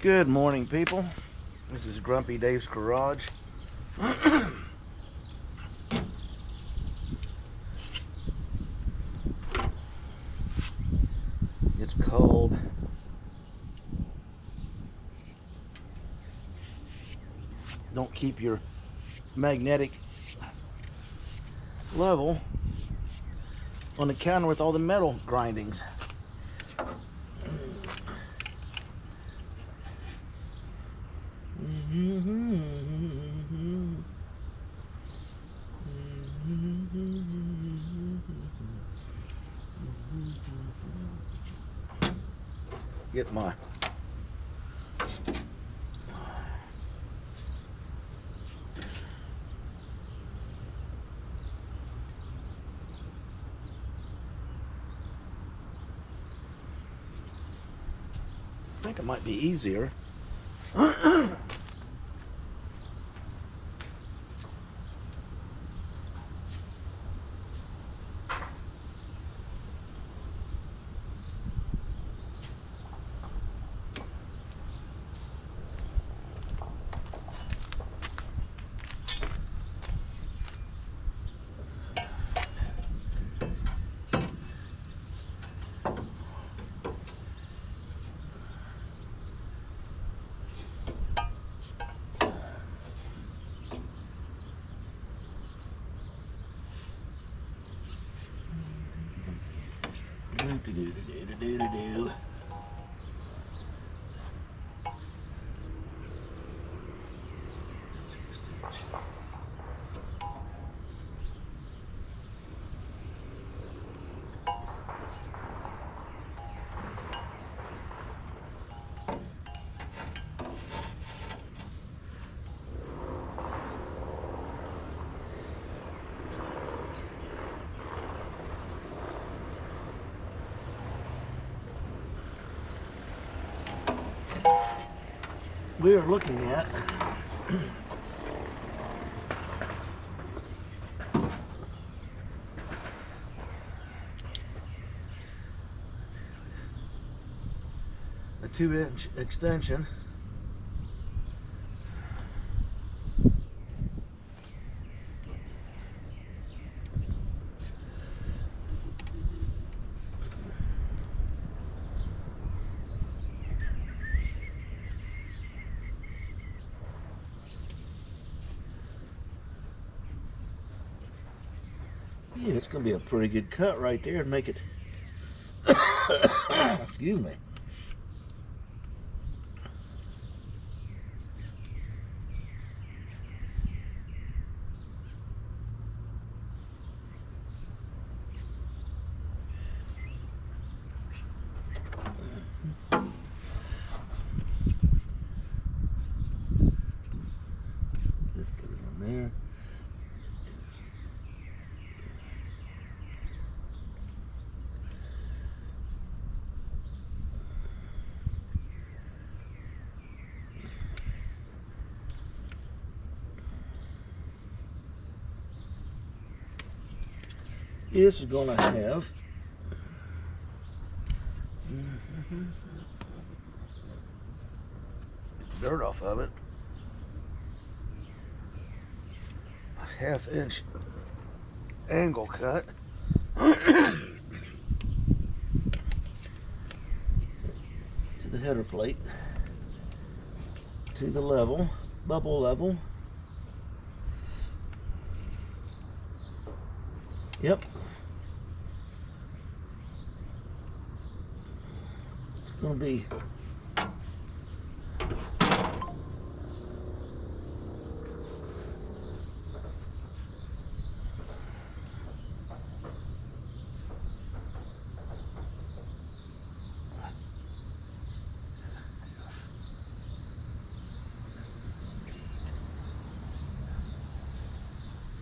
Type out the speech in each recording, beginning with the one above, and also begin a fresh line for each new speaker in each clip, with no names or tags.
Good morning, people. This is Grumpy Dave's Garage. It's cold. Don't keep your magnetic level on the counter with all the metal grindings. Get my I think it might be easier. We are looking at a 2-inch extension . Yeah, it's going to be a pretty good cut right there and make it, excuse me. This goes in there. This is going to have dirt off of it. A 1/2-inch angle cut. To the header plate. To the level, bubble level. Yep. It's going to be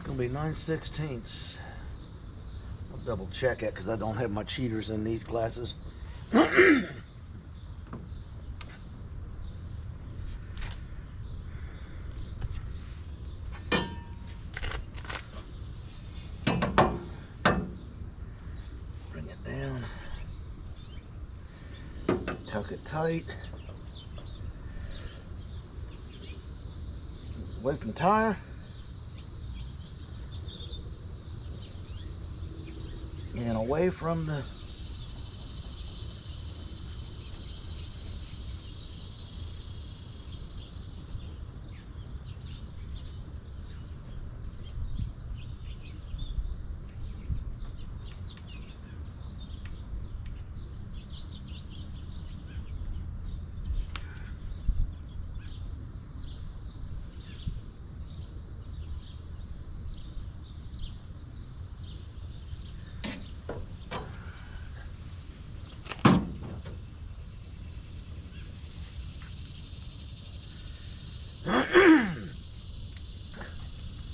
going to be 9/16. I'll double check it because I don't have my cheaters in these glasses. Bring it down. Tuck it tight. Away from the tire. And away from the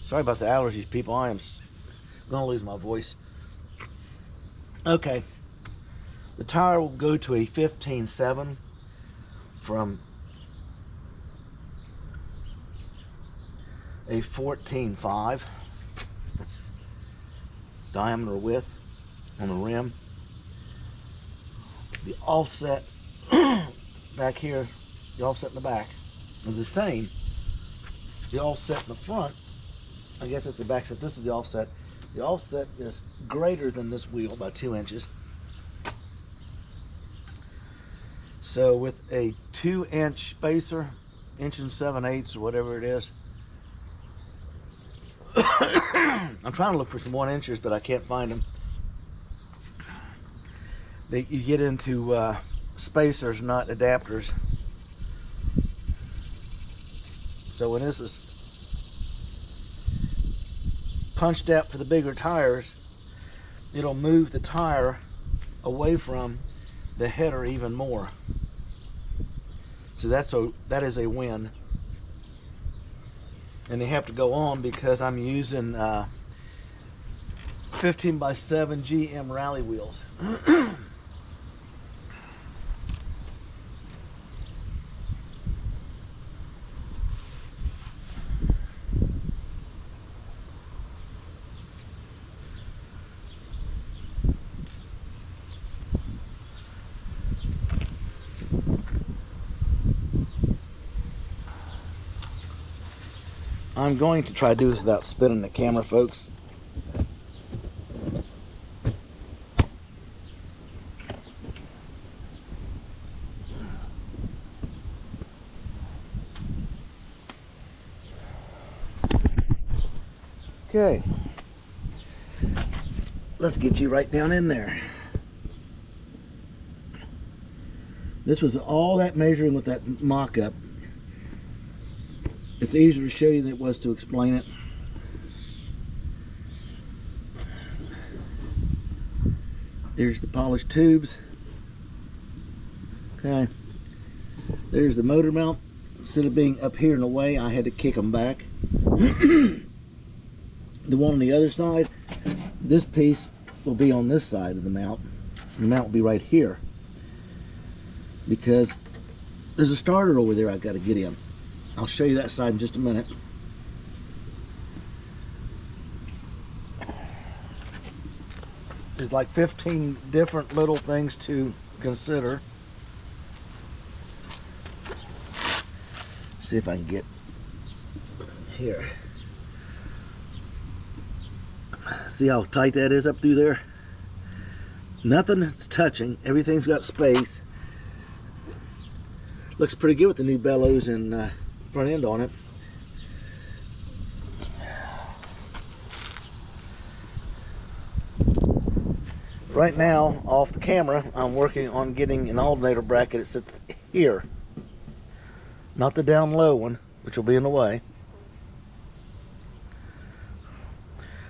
sorry about the allergies, people. I am gonna lose my voice. Okay, the tire will go to a 15.7 from a 14.5. That's diameter width on the rim. The offset back here, the offset in the back is the same. The offset in the front, I guess it's the back set. This is the offset. The offset is greater than this wheel by 2 inches. So with a 2-inch spacer, 1 7/8 or whatever it is. I'm trying to look for some 1 inches, but I can't find them. You get into spacers, not adapters. So when this is punched out for the bigger tires, it'll move the tire away from the header even more. So that is a win. And they have to go on because I'm using 15x7 GM rally wheels. I'm going to try to do this without spinning the camera, folks. Okay. Let's get you right down in there. This was all that measuring with that mock-up. It's easier to show you than it was to explain it. There's the polished tubes. Okay. There's the motor mount. Instead of being up here and away, I had to kick them back. The one on the other side, this piece will be on this side of the mount. The mount will be right here, because there's a starter over there I've got to get in. I'll show you that side in just a minute. There's like 15 different little things to consider. See if I can get here. See how tight that is up through there? Nothing is touching. Everything's got space. Looks pretty good with the new bellows and front end on it. Right now, off the camera, I'm working on getting an alternator bracket that sits here. Not the down low one, which will be in the way.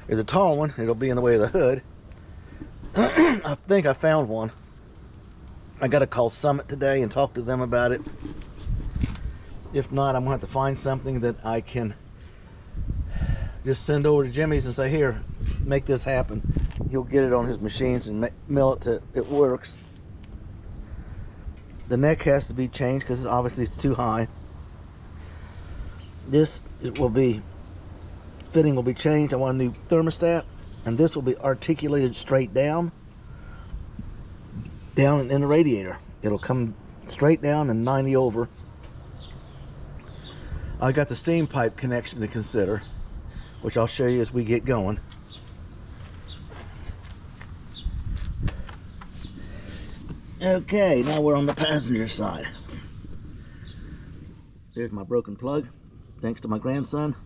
There's a tall one, it'll be in the way of the hood. I think I found one. I gotta call Summit today and talk to them about it. If not, I'm gonna have to find something that I can just send over to Jimmy's and say, here, make this happen. He'll get it on his machines and mill it till it works. The neck has to be changed because obviously it's too high. This, it will be, fitting will be changed. I want a new thermostat, and this will be articulated straight down in the radiator. It'll come straight down and 90 over. I got the steam pipe connection to consider, which I'll show you as we get going. Okay, now we're on the passenger side. There's my broken plug, thanks to my grandson.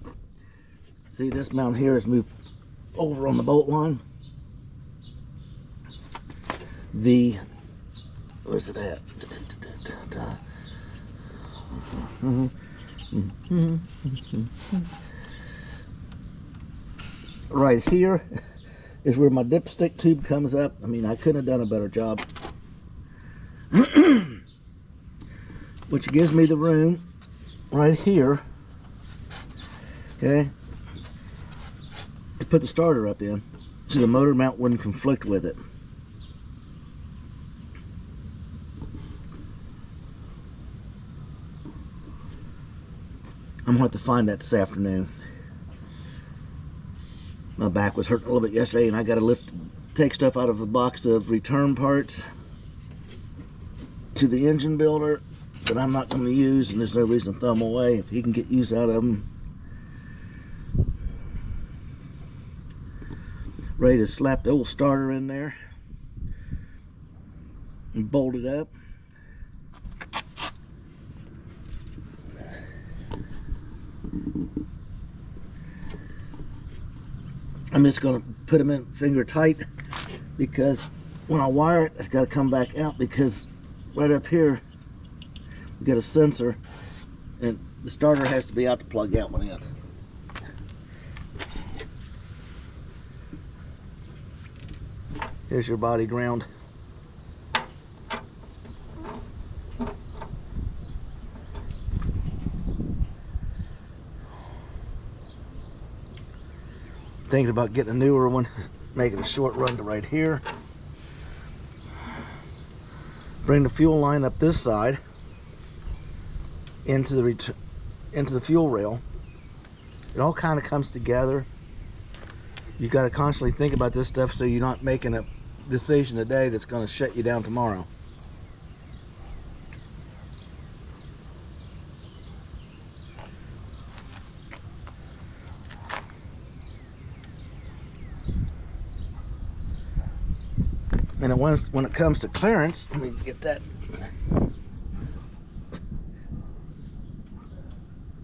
See, this mount here is moved over on the bolt line. Where's it at? Right here is where my dipstick tube comes up. I mean, I couldn't have done a better job. Which gives me the room right here, okay, to put the starter up in, so the motor mount wouldn't conflict with it. I'm going to have to find that this afternoon. My back was hurting a little bit yesterday, and I got to take stuff out of a box of return parts to the engine builder that I'm not going to use, and there's no reason to throw them away if he can get use out of them. Ready to slap the old starter in there and bolt it up. I'm just going to put them in finger tight, because when I wire it, it's got to come back out, because right up here we got a sensor and the starter has to be out to plug that one in. Here's your body ground. Thinking about getting a newer one, making a short run to right here. Bring the fuel line up this side into the fuel rail. It all kind of comes together. You've got to constantly think about this stuff so you're not making a decision today that's going to shut you down tomorrow. And when it comes to clearance, let me get that.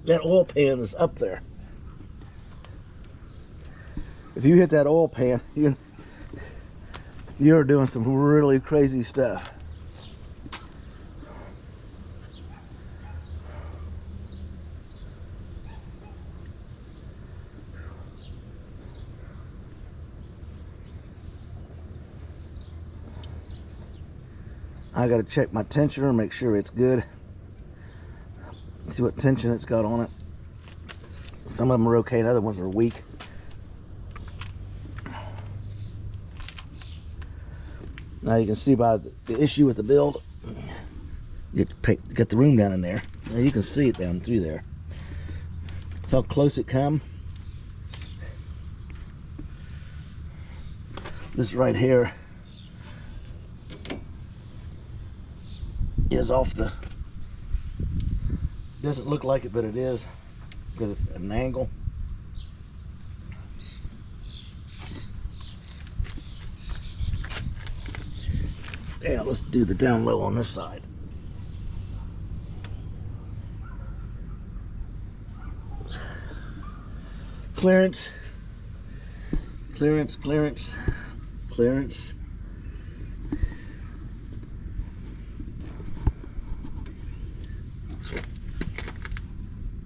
That oil pan is up there. If you hit that oil pan, you're doing some really crazy stuff. I got to check my tensioner, make sure it's good. See what tension it's got on it. Some of them are okay and other ones are weak. Now you can see by the issue with the build, get the room down in there. Now you can see it down through there. That's how close it come. This right here is off the, doesn't look like it, but it is, because it's at an angle. Yeah, let's do the down low on this side. Clearance, clearance, clearance, clearance.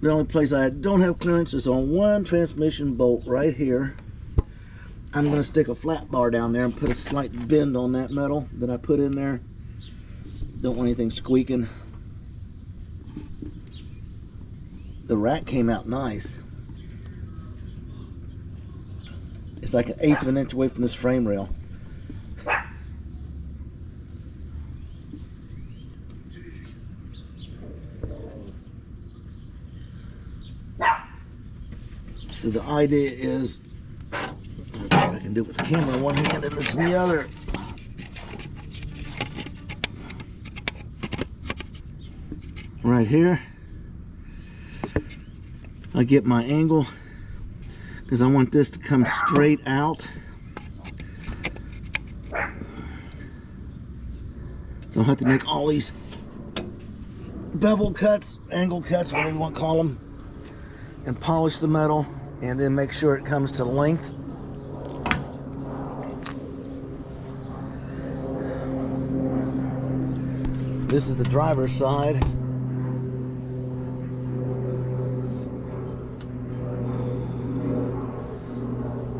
The only place I don't have clearance is on one transmission bolt right here. I'm going to stick a flat bar down there and put a slight bend on that metal that I put in there. Don't want anything squeaking. The rack came out nice. It's like 1/8 of an inch away from this frame rail. So the idea is, if I can do it with the camera in one hand and this in the other. Right here. I get my angle because I want this to come straight out. So I'll have to make all these bevel cuts, angle cuts, whatever you want to call them, and polish the metal, and then make sure it comes to length. This is the driver's side.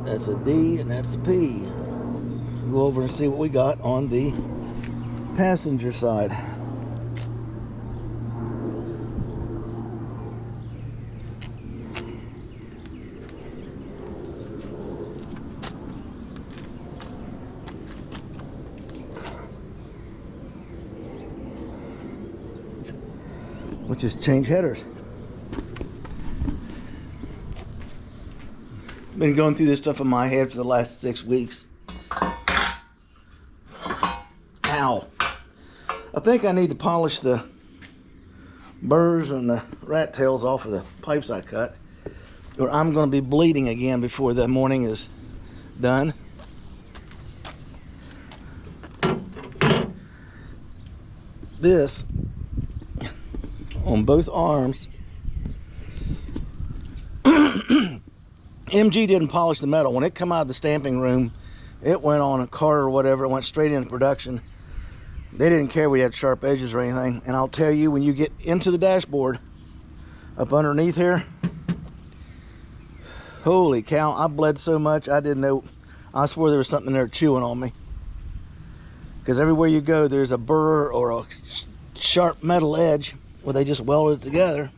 That's a D and that's a P. Go over and see what we got on the passenger side. We'll just change headers. Been going through this stuff in my head for the last 6 weeks. Ow. I think I need to polish the burrs and the rat tails off of the pipes I cut, or I'm going to be bleeding again before the morning is done. This on both arms. MG didn't polish the metal. When it come out of the stamping room, it went on a cart or whatever. It went straight into production. They didn't care we had sharp edges or anything. And I'll tell you, when you get into the dashboard, up underneath here, holy cow, I bled so much I didn't know. I swore there was something there chewing on me. Because everywhere you go, there's a burr or a sharp metal edge where they just welded it together.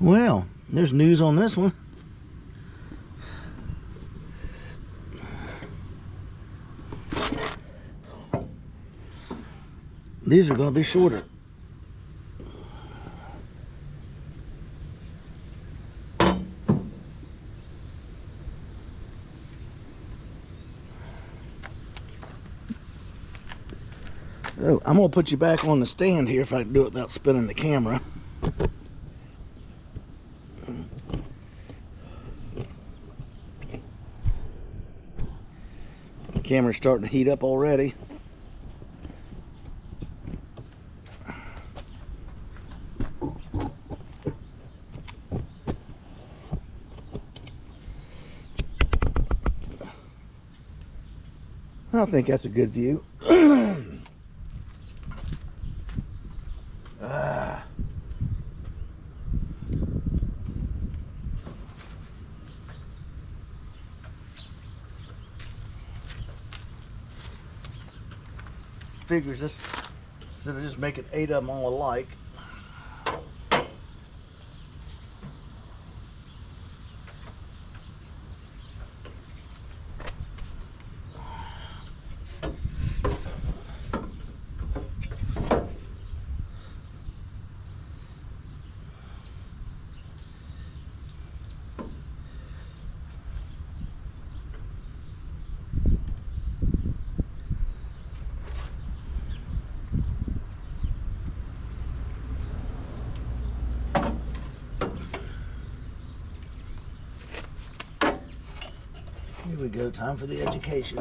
Well, there's news on this one. These are going to be shorter. Oh, I'm going to put you back on the stand here if I can do it without spinning the camera. The camera's starting to heat up already. I think that's a good view. Figures this, instead of just making 8 of them all alike. Here we go, time for the education.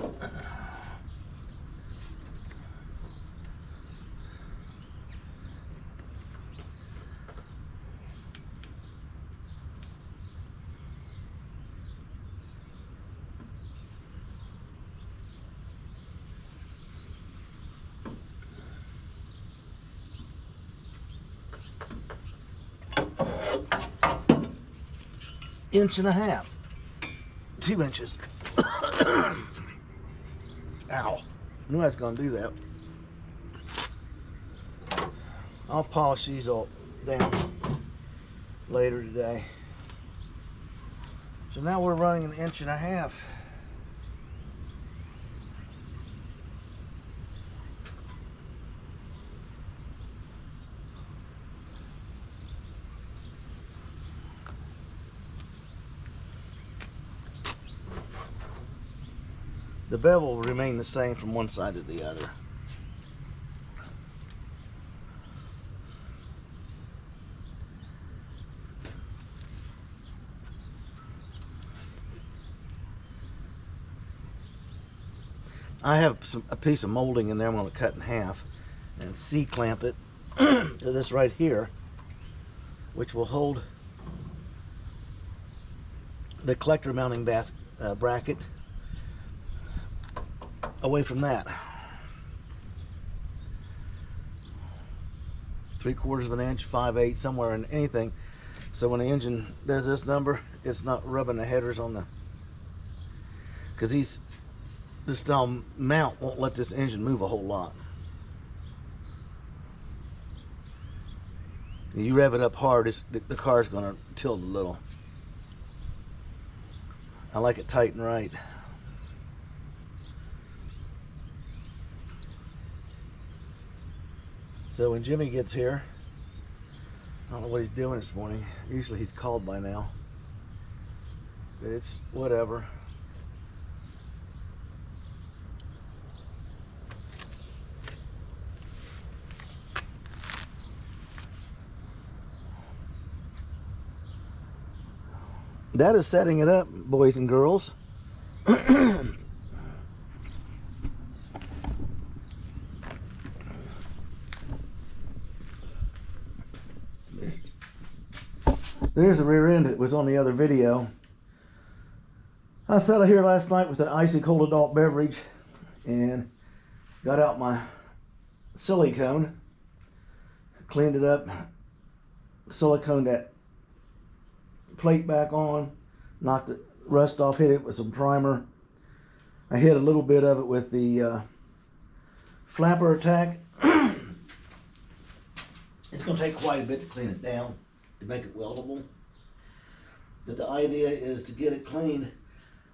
Inch and a half, 2 inches. Ow, knew I was gonna do that. I'll polish these all down later today. So now we're running an inch and a half. The bevel will remain the same from one side to the other. I have a piece of molding in there I'm going to cut in half and C-clamp it to this right here, which will hold the collector mounting bracket away from that. 3/4 of an inch, 5/8, somewhere in anything. So when the engine does this number, it's not rubbing the headers on the, because this style mount won't let this engine move a whole lot. You rev it up hard, the car's going to tilt a little. I like it tight and right. So when Jimmy gets here, I don't know what he's doing this morning. Usually he's called by now, but it's whatever. That is setting it up, boys and girls. There's the rear end that was on the other video. I sat out here last night with an icy cold adult beverage and got out my silicone, cleaned it up, siliconed that plate back on, knocked the rust off, hit it with some primer. I hit a little bit of it with the flapper attack. It's going to take quite a bit to clean it down to make it weldable, but the idea is to get it cleaned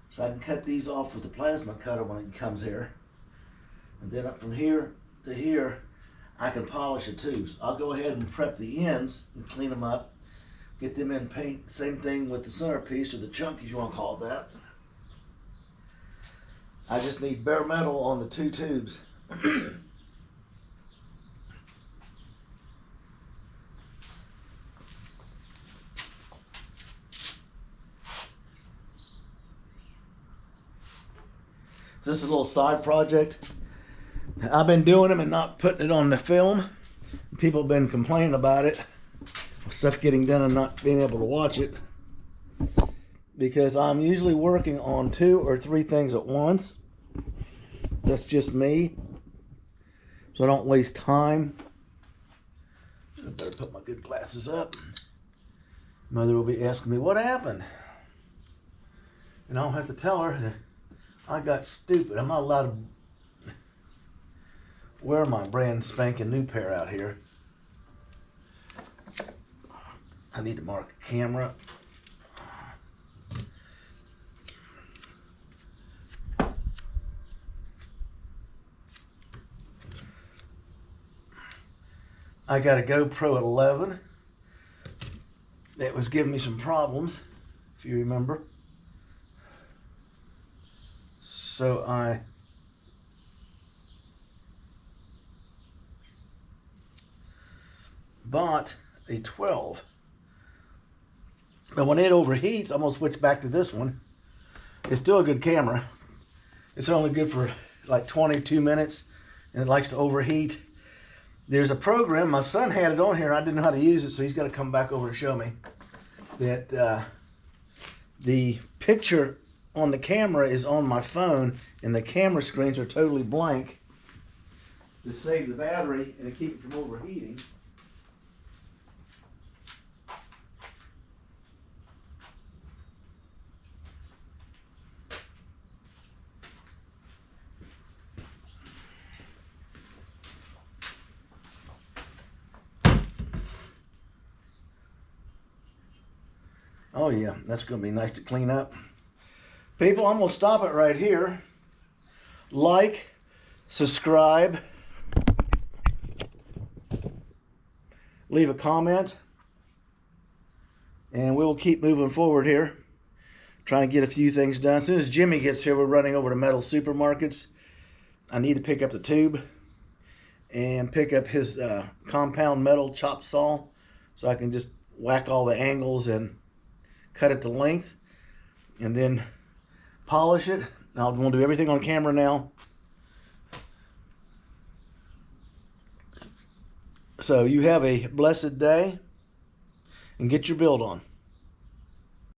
so I can cut these off with the plasma cutter when it comes here, and then up from here to here I can polish the tubes. I'll go ahead and prep the ends and clean them up, get them in paint. Same thing with the centerpiece, or the chunk, if you want to call it that. I just need bare metal on the two tubes. So this is a little side project. I've been doing them and not putting it on the film. People have been complaining about it. Stuff getting done and not being able to watch it, because I'm usually working on 2 or 3 things at once. That's just me, so I don't waste time. I better put my good glasses up. Mother will be asking me what happened, and I don't have to tell her that I got stupid. I'm not allowed to wear my brand spanking new pair out here. I need to mark a camera. I got a GoPro at 11 that was giving me some problems, if you remember. So I bought a 12. Now when it overheats, I'm going to switch back to this one. It's still a good camera. It's only good for like 22 minutes, and it likes to overheat. There's a program, my son had it on here, I didn't know how to use it, so he's got to come back over and show me that the picture on the camera is on my phone, and the camera screens are totally blank to save the battery and to keep it from overheating. Oh yeah, that's going to be nice to clean up. People, I'm going to stop it right here. Like, subscribe, leave a comment, and we'll keep moving forward here. Trying to get a few things done. As soon as Jimmy gets here, we're running over to Metal Supermarkets. I need to pick up the tube and pick up his compound metal chop saw so I can just whack all the angles and cut it to length and then polish it. I'm going to do everything on camera now. So you have a blessed day and get your build on.